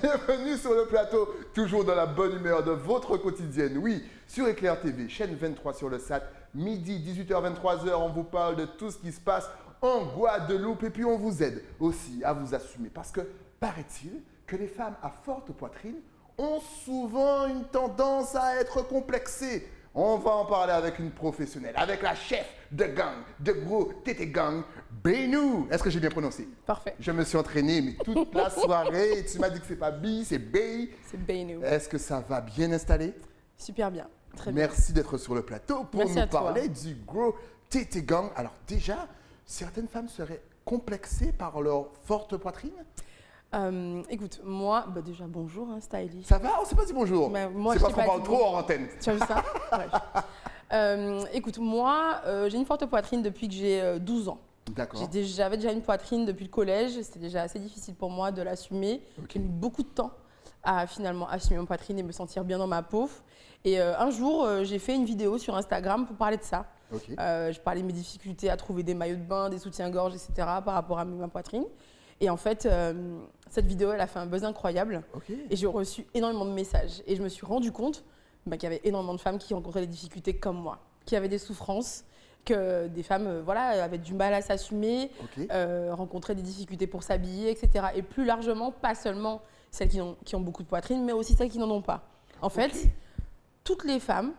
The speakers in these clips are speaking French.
Bienvenue sur le plateau, toujours dans la bonne humeur de votre quotidienne. Oui, sur Éclair TV, chaîne 23 sur le SAT, midi, 18h, 23h, on vous parle de tout ce qui se passe en Guadeloupe et puis on vous aide aussi à vous assumer. Parce que, paraît-il, que les femmes à forte poitrine ont souvent une tendance à être complexées. On va en parler avec une professionnelle, avec la chef de gang, de gros Tété Gang, Beynou. Est-ce que j'ai bien prononcé? Parfait. Je me suis entraîné mais toute la soirée. Tu m'as dit que c'est pas Bi, c'est Bey. C'est Beynou. Est-ce que ça va bien installé? Super bien. Très bien. Merci d'être sur le plateau pour Merci nous à toi. parler du gros Tété Gang. Alors déjà, certaines femmes seraient complexées par leur forte poitrine? Écoute, moi, déjà bonjour, hein, stylist. Ça va? On s'est pas dit bonjour. Mais moi, C'est je parce t'ai qu'on pas parle dit trop bonjour. en antenne. Tu as vu ça? Bref. Écoute, moi, j'ai une forte poitrine depuis que j'ai 12 ans. D'accord. J'avais déjà une poitrine depuis le collège. C'était déjà assez difficile pour moi de l'assumer. Ok. J'ai mis beaucoup de temps à finalement assumer ma poitrine et me sentir bien dans ma peau. Et un jour, j'ai fait une vidéo sur Instagram pour parler de ça. Ok. Je parlais de mes difficultés à trouver des maillots de bain, des soutiens-gorge, etc. par rapport à ma poitrine. Et en fait, cette vidéo, elle a fait un buzz incroyable. Ok. Et j'ai reçu énormément de messages. Et je me suis rendu compte qu'il y avait énormément de femmes qui rencontraient des difficultés comme moi, qui avaient des souffrances, que des femmes avaient du mal à s'assumer, Ok. rencontraient des difficultés pour s'habiller, etc. Et plus largement, pas seulement celles qui ont beaucoup de poitrine, mais aussi celles qui n'en ont pas. En fait, toutes les femmes,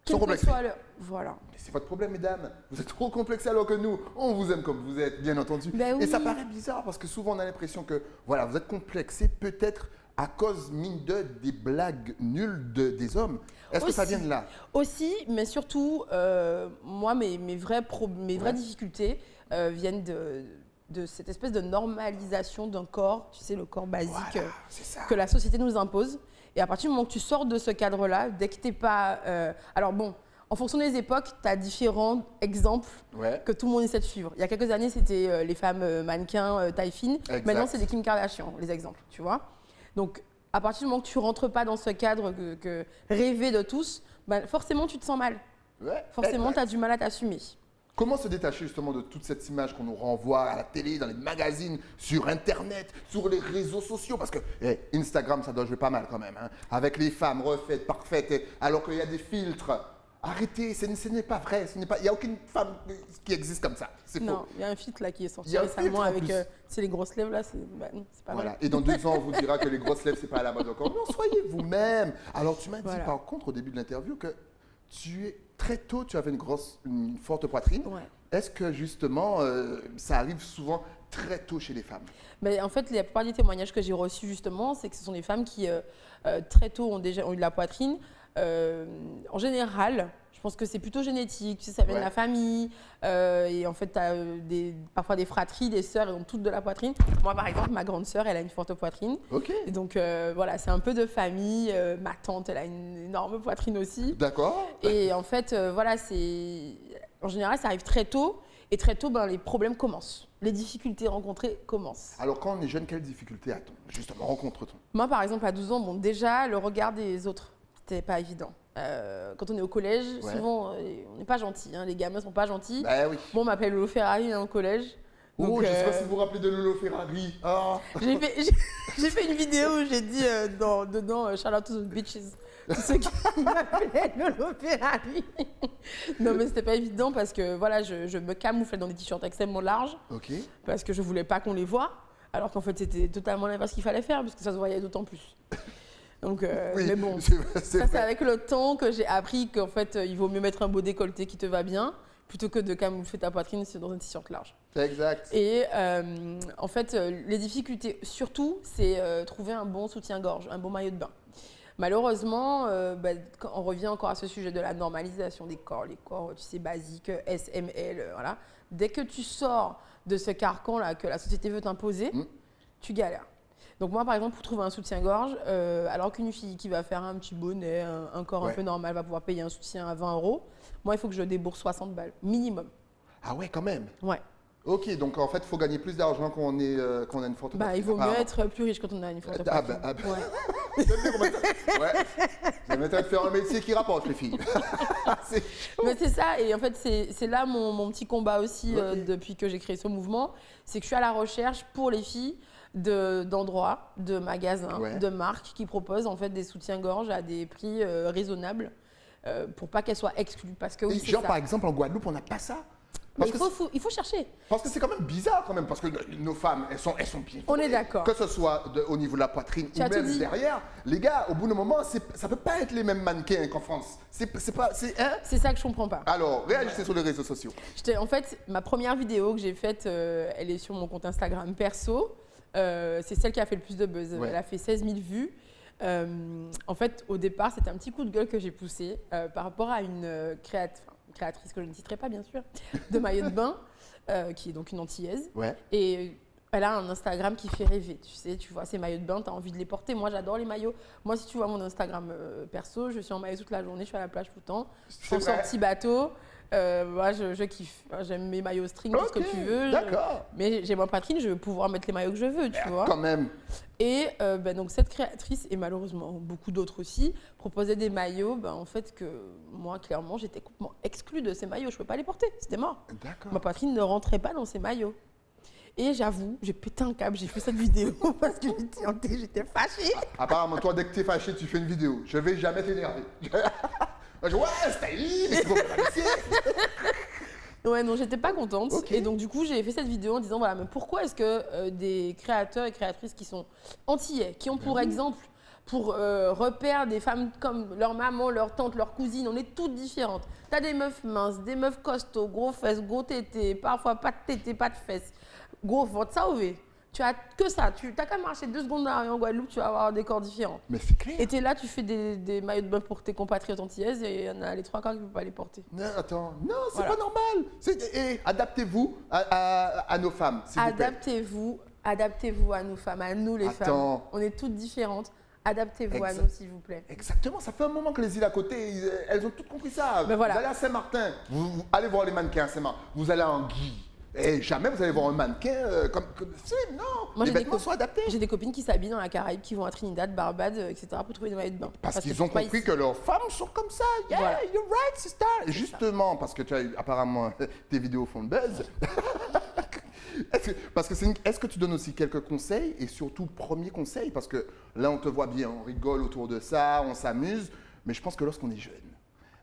quel que complexées. soit leur... Voilà. Mais c'est votre problème, mesdames. Vous êtes trop complexés alors que nous, on vous aime comme vous êtes, bien entendu. Ben Et ça oui. paraît bizarre parce que souvent on a l'impression que voilà, vous êtes complexés peut-être à cause, mine de, des blagues nulles des hommes. Est-ce que ça Aussi. vient de là? Aussi, mais surtout, moi, mes vraies Ouais. difficultés viennent de cette espèce de normalisation d'un corps, tu sais, le corps basique Voilà, c'est ça. que la société nous impose. Et à partir du moment que tu sors de ce cadre-là, dès que tu n'es pas... alors bon, en fonction des époques, tu as différents exemples Ouais. que tout le monde essaie de suivre. Il y a quelques années, c'était les femmes mannequins, taille fine. Exact. Maintenant, c'est des Kim Kardashian, les exemples, tu vois. Donc, à partir du moment que tu rentres pas dans ce cadre que rêvé de tous, forcément, tu te sens mal. Ouais. Forcément, Exact. tu as du mal à t'assumer. Comment se détacher justement de toute cette image qu'on nous renvoie à la télé, dans les magazines, sur Internet, sur les réseaux sociaux? Parce que Instagram, ça doit jouer pas mal quand même, hein, avec les femmes refaites, parfaites, alors qu'il y a des filtres. Arrêtez, ce n'est pas vrai. Il n'y a aucune femme qui existe comme ça. C'est Non, faux. il y a un filtre là qui est Il sorti y a un récemment filtre en avec plus. c'est les grosses lèvres là, c'est pas Voilà. vrai. Et dans 2 ans, on vous dira que les grosses lèvres, c'est pas à la mode encore. Non, soyez vous-même. Alors, tu m'as dit Voilà. par contre au début de l'interview que très tôt, tu avais une forte poitrine. Ouais. Est-ce que justement, ça arrive souvent très tôt chez les femmes? Mais en fait, la plupart des témoignages que j'ai reçus justement, c'est que ce sont des femmes qui très tôt ont eu de la poitrine. En général, je pense que c'est plutôt génétique, tu sais, ça vient de Ouais. la famille. Et en fait, tu as parfois des fratries, des sœurs, elles ont toutes de la poitrine. Moi, par exemple, ma grande sœur, elle a une forte poitrine. Ok. Et donc, voilà, c'est un peu de famille. Ma tante, elle a une énorme poitrine aussi. D'accord. Et en fait, voilà, en général, ça arrive très tôt. Et très tôt, les problèmes commencent. Les difficultés rencontrées commencent. Alors, quand on est jeune, quelles difficultés a-t-on? Justement, rencontre-t-on? Moi, par exemple, à 12 ans, déjà, le regard des autres, c'était pas évident. Quand on est au collège, Ouais. souvent, on n'est pas gentil. Les gamins sont pas gentils. Ben oui. Bon, on m'appelle Lolo Ferrari au collège. Oh, Donc, je ne sais pas si vous vous rappelez de Lolo Ferrari. Ah. j'ai fait une vidéo où j'ai dit dedans shout out to the bitches. Tous ceux qui m'appelaient Lolo Ferrari. Non, mais c'était pas évident parce que voilà, je me camouflais dans des t-shirts extrêmement larges Ok. parce que je voulais pas qu'on les voie. Alors qu'en fait, c'était totalement l'inverse qu'il fallait faire puisque ça se voyait d'autant plus. Donc, Oui, mais bon, c'est ça c'est vrai. avec le temps que j'ai appris qu'en fait, il vaut mieux mettre un beau décolleté qui te va bien plutôt que de camoufler ta poitrine dans un t-shirt large. C'est exact. Et en fait, les difficultés, surtout, c'est trouver un bon soutien-gorge, un bon maillot de bain. Malheureusement, quand on revient encore à ce sujet de la normalisation des corps, les corps, tu sais, basiques, S, M, L, voilà. Dès que tu sors de ce carcan-là que la société veut t'imposer, tu galères. Donc moi, par exemple, pour trouver un soutien-gorge, alors qu'une fille qui va faire un petit bonnet, un corps un Ouais. peu normal, va pouvoir payer un soutien à 20 €, moi, il faut que je débourse 60 balles, minimum. Ah ouais, quand même. Ouais. Ok, donc en fait, il faut gagner plus d'argent quand on a une forte poitrine. Il vaut mieux apparemment. être plus riche quand on a une forte Ah poitrine. bah, Ouais. J'aime bien comment ça- Ouais. J'aime bien faire un métier qui rapporte, les filles. C'est chaud. Mais c'est ça, et en fait, c'est là mon petit combat aussi Ok. depuis que j'ai créé ce mouvement. C'est que je suis à la recherche pour les filles d'endroits, de magasins, Ouais. de marques qui proposent en fait des soutiens-gorge à des prix raisonnables pour pas qu'elles soient exclues. Parce que oui, Et c'est genre, ça. par exemple, en Guadeloupe, on n'a pas ça. Mais Parce que il faut chercher. Parce que c'est quand même bizarre quand même, parce que nos femmes, elles sont bien On est formées. d'accord. Que ce soit au niveau de la poitrine Tu ou as tout même dit. derrière. Les gars, au bout d'un moment, ça peut pas être les mêmes mannequins qu'en France. C'est pas... Hein? C'est ça que je comprends pas. Alors, réagissez sur les réseaux sociaux. En fait, ma première vidéo que j'ai faite, elle est sur mon compte Instagram perso. C'est celle qui a fait le plus de buzz. Ouais. Elle a fait 16 000 vues. En fait, au départ, c'était un petit coup de gueule que j'ai poussé par rapport à une créatrice que je ne citerai pas, bien sûr, de maillot de bain, qui est donc une Antillaise. Ouais. Et elle a un Instagram qui fait rêver. Tu sais, tu vois ces maillots de bain, tu as envie de les porter. Moi, j'adore les maillots. Moi, si tu vois mon Instagram perso, je suis en maillot toute la journée, je suis à la plage tout le temps. Je suis en C'est vrai. sortie bateau. Moi, je kiffe. J'aime mes maillots string, tout ce que Ok, tu veux. d'accord. Mais j'ai ma poitrine, je veux pouvoir mettre les maillots que je veux, tu vois. Quand même. Et donc cette créatrice, et malheureusement beaucoup d'autres aussi, proposaient des maillots en fait que moi, clairement, j'étais complètement exclue de ces maillots. Je ne pouvais pas les porter, c'était mort. D'accord. Ma poitrine ne rentrait pas dans ces maillots. Et j'avoue, j'ai pété un câble, j'ai fait cette vidéo parce que j'étais fâchée. Apparemment, toi, dès que t'es fâché, tu fais une vidéo. Je vais jamais t'énerver. Je dis, ouais, styling, mais c'est bon, Ouais, non, j'étais pas contente. Ok. Et donc, du coup, j'ai fait cette vidéo en disant, voilà, mais pourquoi est-ce que des créateurs et créatrices qui sont antillais, qui ont pour exemple, pour repère des femmes comme leur maman, leur tante, leur cousine, on est toutes différentes. T'as des meufs minces, des meufs costauds, gros fesses, gros tétés, parfois pas de tétés, pas de fesses, gros ventre, ça au tu as que ça. Tu n'as qu'à marcher 2 secondes dans la rue en Guadeloupe, tu vas avoir des corps différents. Mais c'est clair. Et t'es là, tu fais des maillots de bain pour tes compatriotes antillaises et il y en a les 3 quarts qui ne peuvent pas les porter. Non, attends. Non, c'est Voilà. pas normal. Adaptez-vous à nos femmes, s'il vous plaît. Adaptez-vous à nous femmes, à nous les Attends. femmes. On est toutes différentes. Adaptez-vous à Exact. nous, s'il vous plaît. Exactement, ça fait un moment que les îles à côté, elles ont toutes compris ça. Ben voilà. Vous allez à Saint-Martin, vous allez voir les mannequins à Saint-Martin, vous allez à Anguille. Et jamais vous allez voir un mannequin si, non, Moi, les j'ai des vêtements sont adaptés. J'ai des copines qui s'habillent dans la Caraïbe, qui vont à Trinidad, Barbade, etc. pour trouver des maillots de bain. Parce qu'ils que ont c'est pas compris ici. que leurs femmes sont comme ça. Yeah, Voilà. you're right, sister. Justement, parce que tu as eu, apparemment, tes vidéos font le buzz. Est-ce que tu donnes aussi quelques conseils et surtout premier conseil parce que là on te voit bien, on rigole autour de ça, on s'amuse, mais je pense que lorsqu'on est jeune,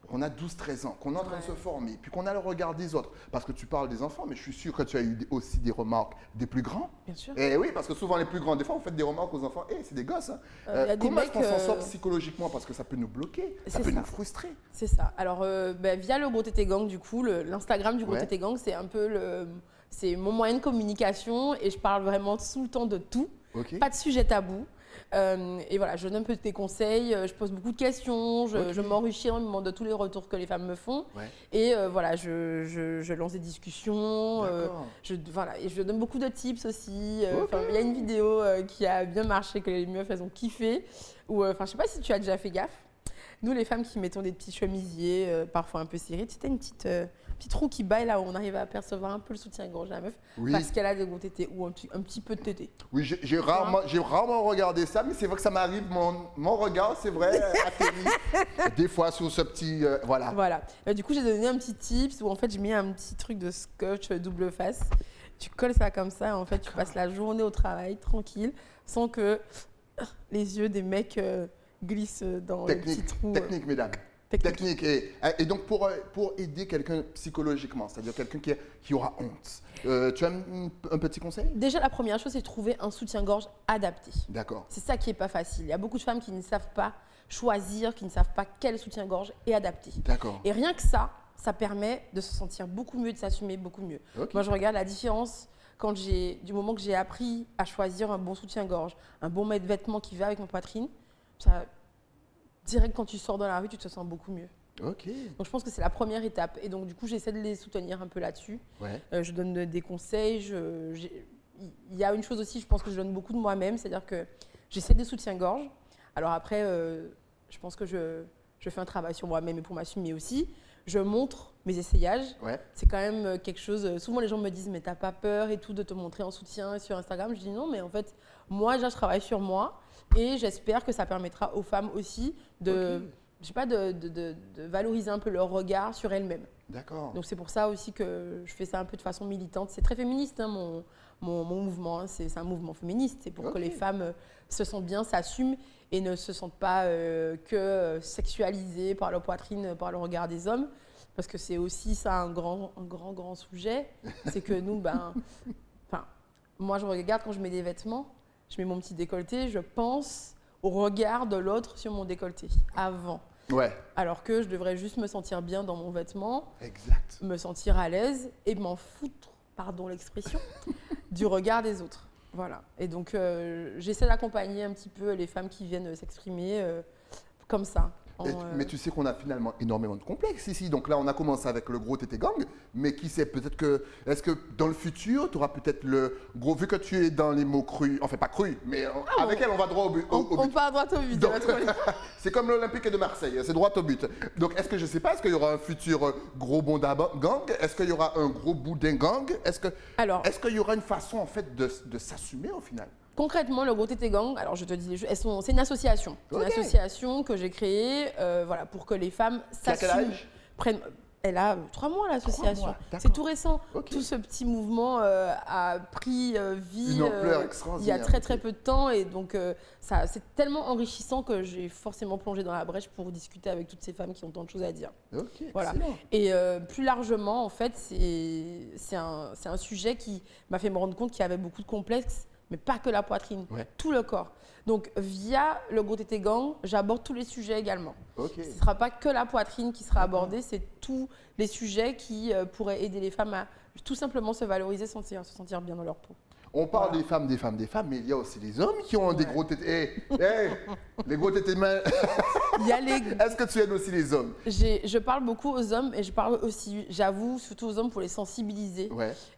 qu'on a 12-13 ans, qu'on est en train de se former, puis qu'on a le regard des autres, parce que tu parles des enfants, mais je suis sûr que tu as eu aussi des remarques des plus grands. Bien sûr. Et oui, parce que souvent les plus grands, des fois, on fait des remarques aux enfants. C'est des gosses. Hein. y a des Comment est-ce qu'on mecs, s'en sort psychologiquement? Parce que ça peut nous bloquer, ça C'est peut ça. nous frustrer. C'est ça. Alors, via le Gros Tété Gang, du coup, l'Instagram du Gros Ouais. Tété Gang, c'est un peu c'est mon moyen de communication et je parle vraiment tout le temps de tout. Ok. Pas de sujet tabou. Et voilà, je donne un peu des conseils, je pose beaucoup de questions, je m'enrichis énormément de tous les retours que les femmes me font. Ouais. Et voilà, je lance des discussions. D'accord. Voilà, et je donne beaucoup de tips aussi. Ok. Il y a une vidéo qui a bien marché, que les meufs elles ont kiffé. Je sais pas si tu as déjà fait gaffe. Nous, les femmes qui mettons des petits chemisiers, parfois un peu serrés, tu sais, une petite roue qui baille là où on arrive à apercevoir un peu le soutien-gorge de la meuf Oui. parce qu'elle a des gros tétés ou un petit peu de tétés. Oui, j'ai rarement regardé ça, mais c'est vrai que ça m'arrive, mon regard, c'est vrai, atterrit des fois sur ce petit... voilà. Voilà. Du coup, j'ai donné un petit tips où en fait, je mets un petit truc de scotch double face. Tu colles ça comme ça, en fait, tu passes la journée au travail tranquille sans que les yeux des mecs glissent dans les petits trous. Technique, mesdames. Technique. Et donc, pour aider quelqu'un psychologiquement, c'est-à-dire quelqu'un qui aura honte, tu as un petit conseil? Déjà, la première chose, c'est de trouver un soutien-gorge adapté. D'accord. C'est ça qui n'est pas facile. Il y a beaucoup de femmes qui ne savent pas choisir, qui ne savent pas quel soutien-gorge est adapté. D'accord. Et rien que ça permet de se sentir beaucoup mieux, de s'assumer beaucoup mieux. Ok. Moi, je regarde la différence du moment que j'ai appris à choisir un bon soutien-gorge, un bon vêtement qui va avec ma poitrine. Ça, direct quand tu sors dans la rue, tu te sens beaucoup mieux. Ok. Donc, je pense que c'est la première étape. Et donc, du coup, j'essaie de les soutenir un peu là-dessus. Ouais. Je donne des conseils. Il y a une chose aussi, je pense que je donne beaucoup de moi-même, c'est-à-dire que j'essaie des soutiens-gorge. Alors après, je pense que je fais un travail sur moi-même et pour m'assumer aussi. Je montre mes essayages. Ouais. C'est quand même quelque chose. Souvent, les gens me disent, mais t'as pas peur et tout de te montrer en soutien sur Instagram. Je dis non, mais en fait, moi, déjà, je travaille sur moi et j'espère que ça permettra aux femmes aussi de. Ok. je sais pas, de valoriser un peu leur regard sur elles-mêmes. D'accord. Donc c'est pour ça aussi que je fais ça un peu de façon militante. C'est très féministe, hein, mon mouvement. Hein. C'est un mouvement féministe. C'est pour que les femmes se sentent bien, s'assument et ne se sentent pas que sexualisées par leur poitrine, par le regard des hommes. Parce que c'est aussi ça un grand sujet. C'est que nous, moi je regarde quand je mets des vêtements, je mets mon petit décolleté, je pense au regard de l'autre sur mon décolleté avant. Ouais. Alors que je devrais juste me sentir bien dans mon vêtement, Exact. me sentir à l'aise et m'en foutre, pardon l'expression, du regard des autres. Voilà. Et donc, j'essaie d'accompagner un petit peu les femmes qui viennent s'exprimer comme ça. Mais tu sais qu'on a finalement énormément de complexes ici. Donc là, on a commencé avec le gros tété gang, mais qui sait, peut-être que, est-ce que dans le futur, tu auras peut-être le gros, vu que tu es dans les mots crus, enfin pas crus, mais avec elle, on va droit au but. On part droit au but. C'est comme l'Olympique de Marseille, c'est droit au but. Donc, est-ce que, je ne sais pas, est-ce qu'il y aura un futur gros bonda gang? Est-ce qu'il y aura un gros boudin gang? Est-ce qu'il y aura une façon, en fait, de s'assumer au final? Concrètement, le Gros Tété Gang, alors je te dis, c'est une association. C'est une association que j'ai créée voilà, pour que les femmes s'assument. Elle a 3 mois, l'association. C'est tout récent. Tout ce petit mouvement a pris vie une ampleur il y extraordinaire. a très peu de temps. Et donc, c'est tellement enrichissant que j'ai forcément plongé dans la brèche pour discuter avec toutes ces femmes qui ont tant de choses à dire. Voilà. Et plus largement, en fait, c'est un sujet qui m'a fait me rendre compte qu'il y avait beaucoup de complexes. Mais pas que la poitrine, tout le corps. Donc, via le Gros Tété Gang, j'aborde tous les sujets également. Ce ne sera pas que la poitrine qui sera abordée, c'est tous les sujets qui pourraient aider les femmes à tout simplement se valoriser, se sentir bien dans leur peau. On parle des femmes, mais il y a aussi les hommes qui ont des gros tétés. Les gros tétés mains. Est-ce que tu aides aussi les hommes? Je parle beaucoup aux hommes et je parle aussi, j'avoue, surtout aux hommes pour les sensibiliser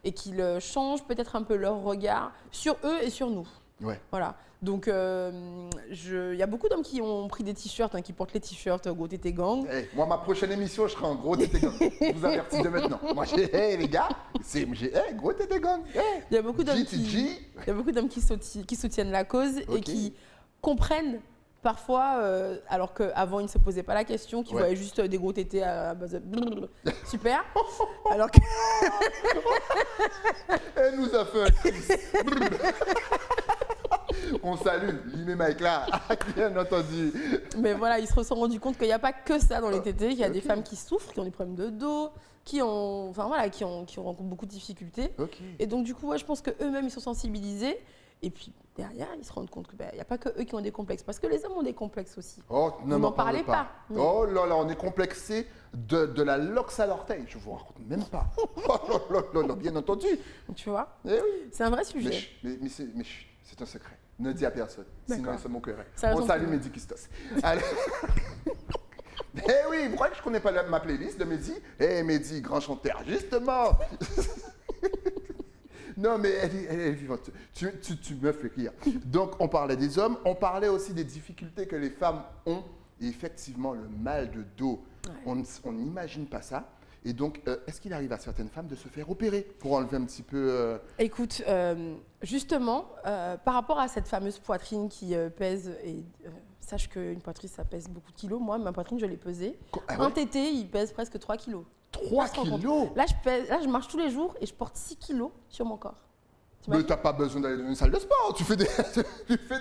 et qu'ils changent peut-être un peu leur regard sur eux et sur nous. Voilà. Donc, il y a beaucoup d'hommes qui ont pris des t-shirts, qui portent les t-shirts Gros Tété Gang. Moi, ma prochaine émission, je serai en Gros Tété Gang. Je vous avertis de maintenant. Moi, les gars, Gros Tété Gang. Il y a beaucoup d'hommes qui soutiennent la cause et qui comprennent parfois, alors qu'avant ils ne se posaient pas la question, qu'ils voyaient juste des gros tétés à base de super. Alors que. Elle nous a fait un crise. On salue Limé Mike là, bien entendu. Mais voilà, ils se sont rendus compte qu'il n'y a pas que ça dans les tétés, qu'il y a des femmes qui souffrent, qui ont des problèmes de dos, qui rencontrent beaucoup de difficultés. Et donc du coup, je pense qu'eux-mêmes, ils sont sensibilisés. Et puis derrière, ils se rendent compte qu'il n'y a pas que eux qui ont des complexes. Parce que les hommes ont des complexes aussi. Oh, vous n'en parlez pas. Oh là là, on est complexé de la lox à l'orteil. Je ne vous raconte même pas. Oh là là, bien entendu. Tu vois, oui. C'est un vrai sujet. Mais c'est un secret. Ne dis à personne. Sinon, ils se moqueraient. On salue Mehdi Kistos. Oui, pourquoi je ne connais pas ma playlist de Mehdi? Mehdi, grand chanteur, justement. Non, mais elle est vivante. Tu me fais rire. Donc, on parlait des hommes. On parlait aussi des difficultés que les femmes ont. Et effectivement, le mal de dos. On n'imagine pas ça. Et donc, est-ce qu'il arrive à certaines femmes de se faire opérer pour enlever un petit peu… Écoute, justement, par rapport à cette fameuse poitrine qui pèse, et sache qu'une poitrine, ça pèse beaucoup de kilos. Moi, ma poitrine, je l'ai pesée. Un tété, il pèse presque 3 kilos. 3 kilos? Là, je marche tous les jours et je porte 6 kilos sur mon corps. Mais tu n'as pas besoin d'aller dans une salle de sport. Tu fais des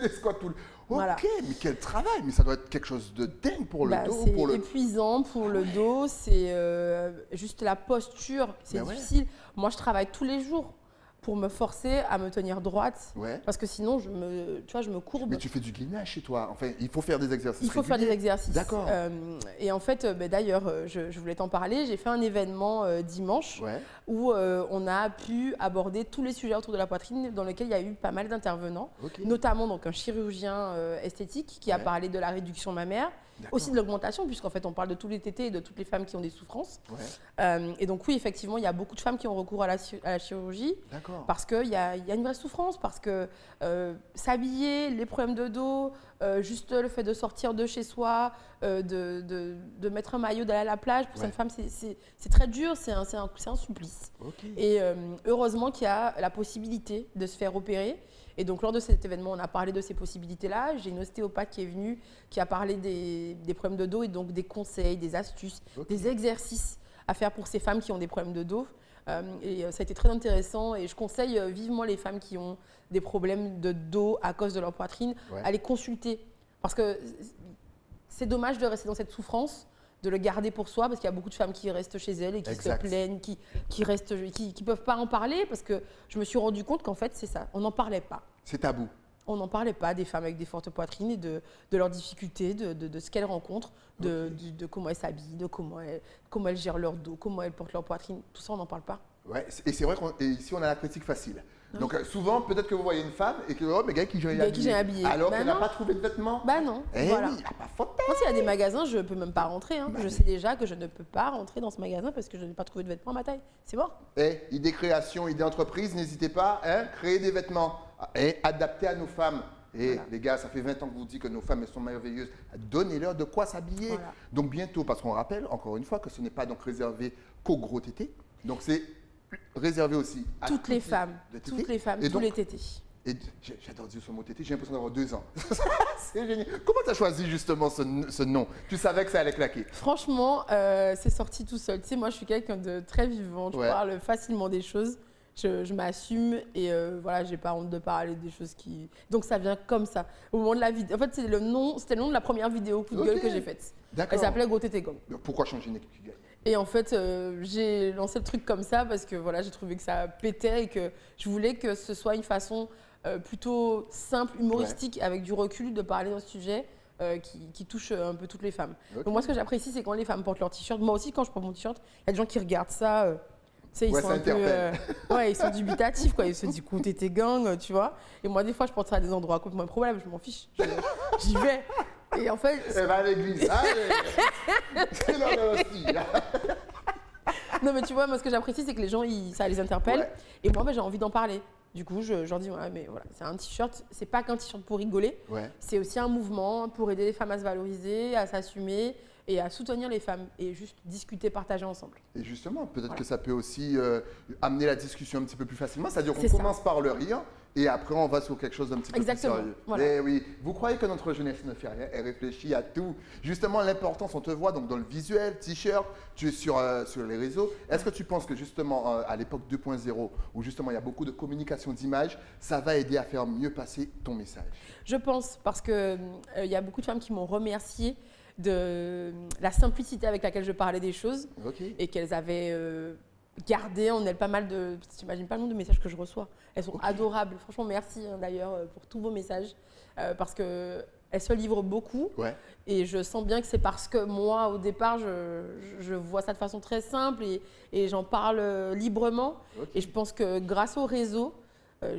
squats tout le… Voilà. Ok, mais quel travail. Mais ça doit être quelque chose de dingue pour le dos. C'est épuisant pour le dos. C'est juste la posture. C'est difficile. Moi, je travaille tous les jours pour me forcer à me tenir droite. Parce que sinon, je me courbe. Mais tu fais du gainage chez toi. Enfin, il faut faire des exercices. Il faut faire des exercices. D'accord. Et en fait, d'ailleurs, je voulais t'en parler. J'ai fait un événement dimanche où on a pu aborder tous les sujets autour de la poitrine dans lesquels il y a eu pas mal d'intervenants. Notamment donc, un chirurgien esthétique qui a parlé de la réduction mammaire. Aussi de l'augmentation, puisqu'en fait on parle de tous les tétés et de toutes les femmes qui ont des souffrances. Et donc oui, effectivement, il y a beaucoup de femmes qui ont recours à la chirurgie parce qu'il y a une vraie souffrance, parce que s'habiller, les problèmes de dos, juste le fait de sortir de chez soi, de mettre un maillot, d'aller à la plage, pour cette femme, c'est très dur, c'est un supplice. Okay. Et heureusement qu'il y a la possibilité de se faire opérer. Et donc, lors de cet événement, on a parlé de ces possibilités-là. J'ai une ostéopathe qui est venue, qui a parlé des problèmes de dos et donc des conseils, des astuces, des exercices à faire pour ces femmes qui ont des problèmes de dos. Et ça a été très intéressant et je conseille vivement les femmes qui ont des problèmes de dos à cause de leur poitrine à les consulter. Parce que c'est dommage de rester dans cette souffrance, de le garder pour soi, parce qu'il y a beaucoup de femmes qui restent chez elles et qui se plaignent, qui peuvent pas en parler, parce que je me suis rendu compte qu'en fait, c'est ça, on n'en parlait pas. C'est tabou. On n'en parlait pas des femmes avec des fortes poitrines et de leurs difficultés, de ce qu'elles rencontrent, de comment elles s'habillent, de comment elles gèrent leur dos, comment elles portent leur poitrine. Tout ça, on n'en parle pas. Ouais, et c'est vrai qu'ici, on a la critique facile. Donc souvent, peut-être que vous voyez une femme et que oh, mais gars qui j'ai habillé. Alors qu'elle n'a pas trouvé de vêtements. Bah non. Voilà. Oui, il n'y a pas faute. Moi, s'il y a des magasins, je ne peux même pas rentrer. Hein. Je sais déjà que je ne peux pas rentrer dans ce magasin parce que je n'ai pas trouvé de vêtements à ma taille. C'est mort. Idée création, idée entreprise, n'hésitez pas à créer des vêtements adaptés à nos femmes. Et les gars, ça fait 20 ans que vous dites que nos femmes elles sont merveilleuses. Donnez-leur de quoi s'habiller. Voilà. Donc bientôt, parce qu'on rappelle encore une fois que ce n'est pas donc réservé qu'aux gros tétés. Donc c'est réservé aussi à toutes les femmes, tous les tétés. Et j'adore dire ce mot tété, j'ai l'impression d'avoir 2 ans. C'est génial. Comment tu as choisi justement ce nom? Tu savais que ça allait claquer? Franchement, c'est sorti tout seul. Tu sais, moi, je suis quelqu'un de très vivant. Je parle facilement des choses. Je m'assume et voilà, j'ai pas honte de parler des choses qui. Donc ça vient comme ça. Au moment de la vidéo. En fait, c'était le nom de la première vidéo coup de gueule que j'ai faite. Elle s'appelait Gros Tété Gang. Pourquoi changer une équipe qui gagne? Et en fait, j'ai lancé le truc comme ça parce que voilà, j'ai trouvé que ça pétait et que je voulais que ce soit une façon plutôt simple, humoristique, avec du recul, de parler d'un sujet qui touche un peu toutes les femmes. Donc moi, ce que j'apprécie, c'est quand les femmes portent leur t-shirt. Moi aussi, quand je porte mon t-shirt, il y a des gens qui regardent ça. Tu sais, ils sont un peu, ils sont dubitatifs, quoi. Ils se disent, Gros Tété Gang, tu vois. Et moi, des fois, je porte ça à des endroits complètement improbables. Je m'en fiche. J'y vais. Et en fait. Elle va à l'église. C'est l'heure aussi. Non, mais tu vois, moi, ce que j'apprécie, c'est que les gens, ça les interpelle. Et moi, j'ai envie d'en parler. Du coup, je leur dis, ouais, mais voilà, c'est un t-shirt. C'est pas qu'un t-shirt pour rigoler. C'est aussi un mouvement pour aider les femmes à se valoriser, à s'assumer et à soutenir les femmes et juste discuter, partager ensemble. Et justement, peut-être que ça peut aussi amener la discussion un petit peu plus facilement. C'est-à-dire qu'on commence par le rire et après on va sur quelque chose d'un petit peu plus sérieux. Voilà. Et oui, vous croyez que notre jeunesse ne fait rien? Elle réfléchit à tout. Justement, l'importance, on te voit donc dans le visuel, t-shirt, tu es sur les réseaux. Est-ce que tu penses que justement à l'époque 2.0, où justement il y a beaucoup de communication d'images, ça va aider à faire mieux passer ton message? Je pense, parce qu'il y a beaucoup de femmes qui m'ont remercié de la simplicité avec laquelle je parlais des choses et qu'elles avaient gardé en elles pas mal de... Tu n'imagines pas le nombre de messages que je reçois. Elles sont adorables. Franchement, merci d'ailleurs pour tous vos messages parce qu'elles se livrent beaucoup et je sens bien que c'est parce que moi, au départ, je vois ça de façon très simple et j'en parle librement. Et je pense que grâce au réseau,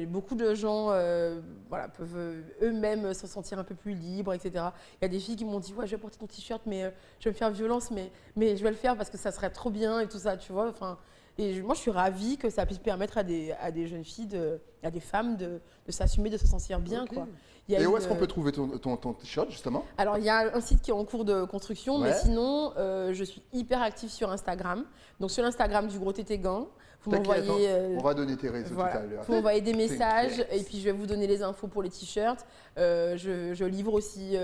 beaucoup de gens peuvent eux-mêmes se sentir un peu plus libres, etc. Il y a des filles qui m'ont dit « Ouais, je vais porter ton t-shirt, mais je vais me faire violence, mais je vais le faire parce que ça serait trop bien et tout ça, tu vois. » Et moi, je suis ravie que ça puisse permettre à des jeunes filles, à des femmes de s'assumer, de se sentir bien, quoi. Et où est-ce qu'on peut trouver ton t-shirt, justement? Alors, il y a un site qui est en cours de construction, mais sinon, je suis hyper active sur Instagram. Donc, sur l'Instagram du Gros Tété Gang, vous m'envoyez... on va donner tes réseaux tout à l'heure. Vous m'envoyez des messages et puis je vais vous donner les infos pour les t-shirts. Je livre aussi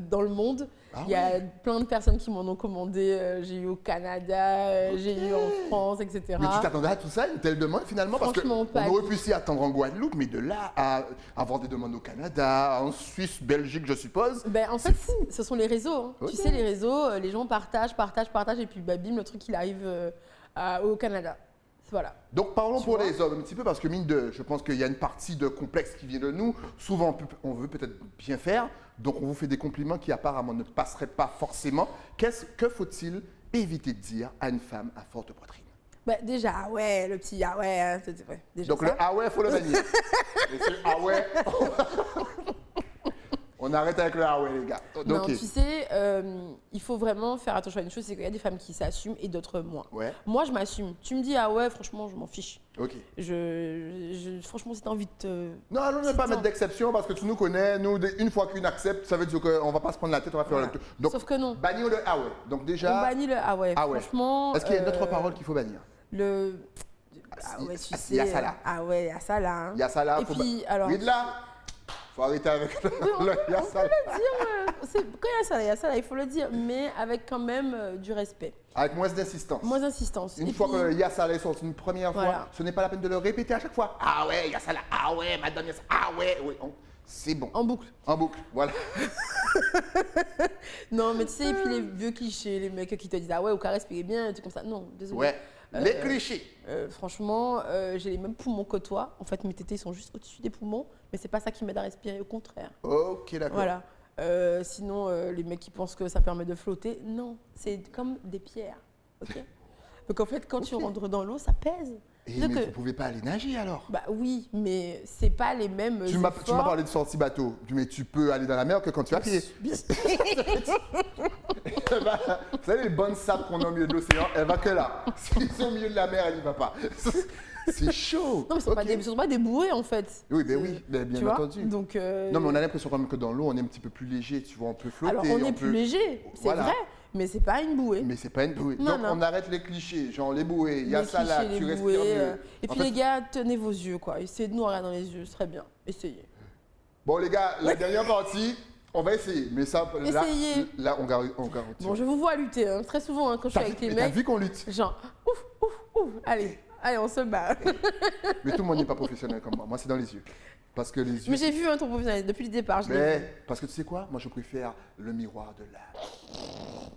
dans le monde. Il y a plein de personnes qui m'en ont commandé. J'ai eu au Canada, j'ai eu en France, etc. Mais tu t'attendais à tout ça, une telle demande finalement? Parce qu'on aurait pu s'y attendre en Guadeloupe, mais de là à avoir des demandes au Canada, en Suisse, Belgique, je suppose. En fait, ce sont les réseaux. Hein. Tu sais, les réseaux, les gens partagent et puis bim, le truc il arrive au Canada. Voilà. Donc parlons pour les hommes un petit peu parce que mine de, je pense qu'il y a une partie de complexe qui vient de nous. Souvent on veut peut-être bien faire, donc on vous fait des compliments qui apparemment ne passeraient pas forcément. Que faut-il éviter de dire à une femme à forte poitrine? Déjà, le petit déjà donc ça. Le il faut le bannir. Et ce On arrête avec le ah ouais, les gars. Non, Ok. tu sais, il faut vraiment faire attention à une chose, c'est qu'il y a des femmes qui s'assument et d'autres moins. Ouais, Moi, je m'assume. Tu me dis, ah ouais, franchement, je m'en fiche. ok. Franchement, si t'as envie de te... Non, allons ne C'est pas ça. mettre d'exception parce que tu nous connais. Nous, une fois qu'une accepte, ça veut dire qu'on va pas se prendre la tête, on va faire Voilà. le tout. Donc, Sauf que non. bannir le ah ouais. Donc On déjà, bannit le ah ouais. Ah ouais. Franchement... est-ce qu'il y a d'autres paroles qu'il faut bannir? Le... Ah ouais, tu Il sais... y a ça là. Ah ouais, il y a ça là. hein. Il y a ça là. Et puis, alors... Oui, de là. Faut arrêter avec le il y a ça là. Quand il y a ça là, il faut le dire, mais avec quand même du respect. Avec moins d'insistance. Moins d'insistance. Une Et fois puis- que y a ça là sort une première fois, Voilà. ce n'est pas la peine de le répéter à chaque fois. Ah ouais, il y a ça là. Ah ouais, madame, il y a ça. Ah ouais, oui. C'est bon. En boucle. En boucle, voilà. Non, mais tu sais, et puis les vieux clichés, les mecs qui te disent ah ouais, au cas respirez bien, un truc comme ça. Non, désolé. Ouais. Les clichés. Franchement, j'ai les mêmes poumons que toi. En fait, mes tétés sont juste au-dessus des poumons, mais c'est pas ça qui m'aide à respirer, au contraire. Ok, d'accord. Voilà. Sinon, les mecs qui pensent que ça permet de flotter, non, c'est comme des pierres. Ok. Donc en fait, quand tu Ok. rentres dans l'eau, ça pèse. Et Donc, mais vous pouvez pas aller nager alors. bah oui, mais c'est pas les mêmes. Tu m'as efforts. parlé de sortie bateau, mais tu peux aller dans la mer que quand tu es à pied. Bien sûr. Vous savez, les bonnes sables qu'on a au milieu de l'océan, elle va que là. Si c'est au milieu de la mer, elle n'y va pas. C'est chaud. Non, mais ce Ok. ne sont pas des bouées en fait. Oui, ben oui, ben bien Tu vois. entendu. Donc, Non, mais on a l'impression quand même que dans l'eau, on est un petit peu plus léger, tu vois, on peut flotter. alors on est peut- plus léger, c'est Voilà. vrai, mais c'est pas une bouée. Mais c'est pas une bouée. Non, Donc non. on arrête les clichés, genre les bouées, il y a Les ça là, clichés, tu les respires bouées, mieux. Et En puis fait- les gars, tenez vos yeux quoi. Essayez de nous regarder dans les yeux, c'est très bien. Essayez. Bon les gars, la dernière partie, on va essayer. Mais ça, là, Essayez. là on garantit. Bon, je vous vois lutter hein, très souvent hein, quand je suis avec les T'as mecs. vu qu'on lutte. Genre, ouf, ouf, ouf. Allez, on se bat. Mais tout le monde n'est pas professionnel comme moi. Moi, c'est dans les yeux. Parce que les yeux. Mais j'ai vu un ton professionnel depuis le départ. Je l'ai vu. Mais, parce que tu sais quoi? Moi, je préfère le miroir de l'âme.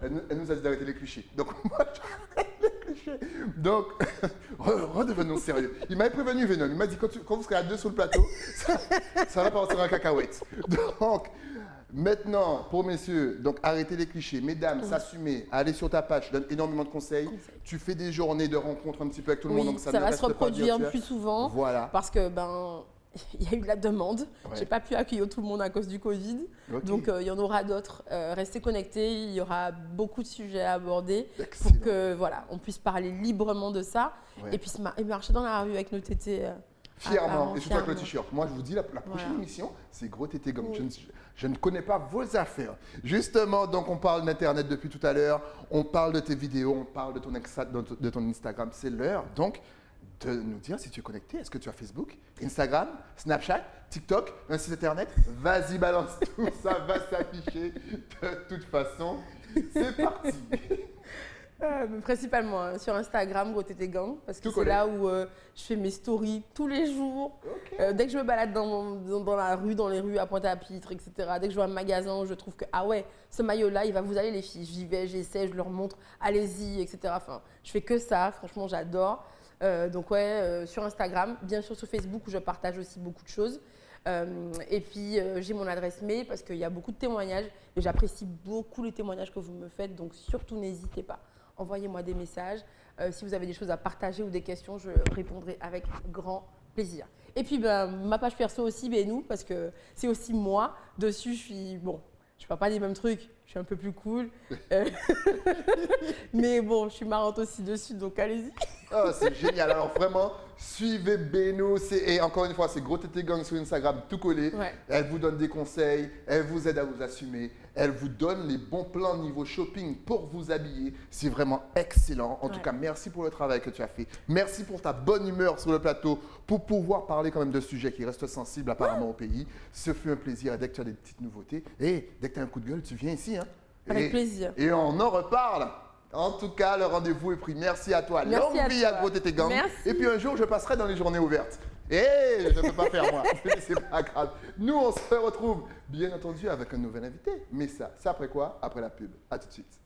Elle nous a dit d'arrêter les clichés. Donc, moi, j'arrête les clichés. Donc, redevenons sérieux. Il m'avait prévenu, Venom. Il m'a dit, quand vous serez à deux sur le plateau, ça va partir en cacahuète. Donc, maintenant, pour messieurs, donc arrêtez les clichés. Mesdames, s'assumer, aller sur ta page, je donne énormément de conseils. Tu fais des journées de rencontres un petit peu avec tout le Oui, monde. Donc ça ne va reste se pas reproduire virtuel. plus souvent. Voilà. Parce que ben il y a eu de la demande. Ouais. J'ai pas pu accueillir tout le monde à cause du Covid. Ok. Donc il y en aura d'autres. Restez connectés, il y aura beaucoup de sujets à aborder Excellent. pour que voilà, on puisse parler librement de ça Ouais. et puis et marcher dans la rue avec nos tétés. Fièrement, et surtout avec le fièrement. t-shirt. Moi, je vous dis, la prochaine Voilà. émission, c'est Gros Tété Gomme. Oui. Je ne connais pas vos affaires. Justement, donc, on parle d'Internet depuis tout à l'heure. On parle de tes vidéos, on parle de ton Instagram. C'est l'heure, donc, de nous dire si tu es connecté. Est-ce que tu as Facebook, Instagram, Snapchat, TikTok, un site Internet? Vas-y, balance tout, ça va s'afficher de toute façon. C'est parti. Mais principalement hein, sur Instagram, Gros Tété Gang, parce que Tout c'est collé. là où je fais mes stories tous les jours. Ok. Dès que je me balade dans la rue, dans les rues à Pointe-à-Pitre, etc., dès que je vois un magasin où je trouve que, ah ouais, ce maillot-là, il va vous aller les filles. J'y vais, j'essaie, je leur montre, allez-y, etc. Enfin, je fais que ça, franchement, j'adore. Donc ouais, sur Instagram, bien sûr sur Facebook où je partage aussi beaucoup de choses. Et puis j'ai mon adresse mail parce qu'il y a beaucoup de témoignages et j'apprécie beaucoup les témoignages que vous me faites, donc surtout n'hésitez pas. Envoyez-moi des messages. Si vous avez des choses à partager ou des questions, je répondrai avec grand plaisir. Et puis ben, ma page perso aussi, nous, parce que c'est aussi moi. Dessus, je suis parle pas des mêmes trucs, je suis un peu plus cool. Mais bon, je suis marrante aussi dessus, donc allez-y. Oh, c'est génial. Alors vraiment, suivez Beno. Et encore une fois, c'est Gros Tété Gang sur Instagram, tout collé. Ouais. Elle vous donne des conseils, elle vous aide à vous assumer, elle vous donne les bons plans niveau shopping pour vous habiller. C'est vraiment excellent. En tout Ouais. cas, merci pour le travail que tu as fait. Merci pour ta bonne humeur sur le plateau pour pouvoir parler quand même de sujets qui restent sensibles apparemment au pays. Ce fut un plaisir. Et dès que tu as des petites nouveautés, et dès que tu as un coup de gueule, tu viens ici. Hein. Avec plaisir. Et on en reparle. En tout cas, le rendez-vous est pris. Merci à toi. Merci Longue à vie toi. à Gros Tété Gang. Merci. Et puis un jour, je passerai dans les journées ouvertes. Et je ne peux pas faire moi. Mais c'est pas grave. Nous, on se retrouve bien entendu avec un nouvel invité. Mais ça, c'est après quoi? Après la pub. À tout de suite.